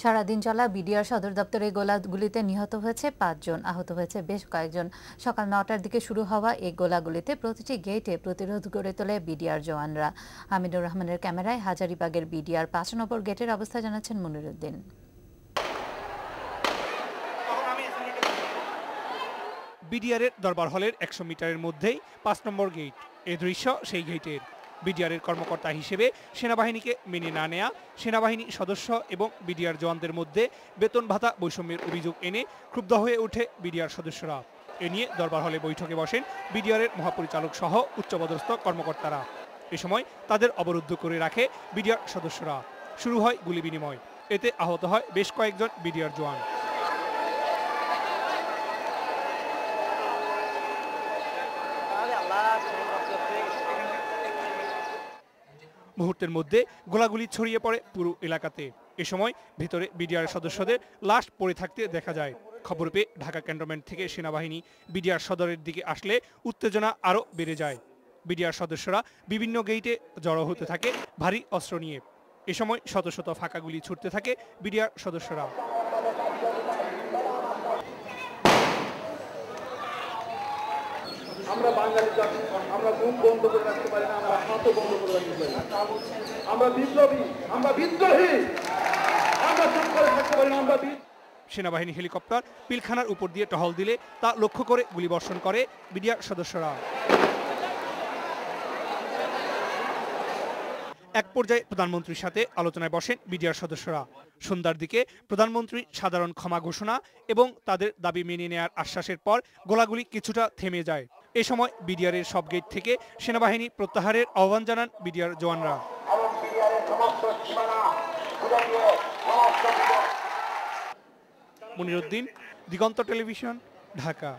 সারাদিন চলা বিডিআর সদর দপ্তরে গোলাগুলিতে নিহত হয়েছে ৫ জন, আহত হয়েছে বেশ কয়েকজন। সকাল ৯টার দিকে শুরু হওয়া এই গোলাগুলিতে প্রতিটি গেটে প্রতিরোধ গড়ে তোলে বিডিআর জওয়ানরা। হামিদুর রহমানের ক্যামেরায় হাজারীবাগের বিডিআর ৫ নম্বর গেটের অবস্থা জানাচ্ছেন মনিরুদ্দিন। বিডিআরের দরবার হলের ১০০ মিটারের মধ্যেই ৫ নম্বর গেট। এ দৃশ্য সেই গেটের। বিডিআরের কর্মকর্তা হিসেবে সেনাবাহিনীকে মেনে না নেয়া, সেনাবাহিনী সদস্য এবং বিডিআর জওয়ানদের মধ্যে বেতন ভাতা বৈষম্যের অভিযোগ এনে ক্ষুব্ধ হয়ে ওঠে বিডিআর সদস্যরা। এ নিয়ে দরবার হলে বৈঠকে বসেন বিডিআরের মহাপরিচালক সহ উচ্চপদস্থ কর্মকর্তারা। এ সময় তাদের অবরুদ্ধ করে রাখে বিডিআর সদস্যরা। শুরু হয় গুলি বিনিময়। এতে আহত হয় বেশ কয়েকজন বিডিআর জওয়ান। মুহূর্তের মধ্যে গোলাগুলি ছড়িয়ে পড়ে পুরো এলাকাতে। এ সময় ভেতরে বিডিআর সদস্যদের লাশ পড়ে থাকতে দেখা যায়। খবর পেয়ে ঢাকা ক্যান্টনমেন্ট থেকে সেনাবাহিনী বিডিআর সদরের দিকে আসলে উত্তেজনা আরও বেড়ে যায়। বিডিআর সদস্যরা বিভিন্ন গেইটে জড়ো হতে থাকে ভারী অস্ত্র নিয়ে। এ সময় শত শত ফাঁকা গুলি ছুটতে থাকে বিডিআর সদস্যরা। আমরা বাঙালি জাতি, আমরা মুখ বন্ধ করে রাখতে পারি না, আমরা হাতও বন্ধ করে রাখতে পারি না। আমরা বিপ্লবী, আমরা বিদ্রোহী, আমরা চুপ করে থাকতে পারি না। আমরা সেনাবাহিনী হেলিকপ্টার পিলখানার উপর দিয়ে টহল দিলে তা লক্ষ্য করে গুলিবর্ষণ করে বিডিআর সদস্যরা। এক পর্যায়ে প্রধানমন্ত্রীর সাথে আলোচনায় বসেন বিডিআর সদস্যরা। সন্ধ্যার দিকে প্রধানমন্ত্রী সাধারণ ক্ষমা ঘোষণা এবং তাদের দাবি মেনে নেওয়ার আশ্বাসের পর গোলাগুলি কিছুটা থেমে যায়। এ সময় বিডিআরের সব গেট থেকে সেনাবাহিনী প্রত্যাহারের আহ্বান জানান বিডিআর জওয়ানরা। মনিরুদ্দিন, দিগন্ত টেলিভিশন, ঢাকা।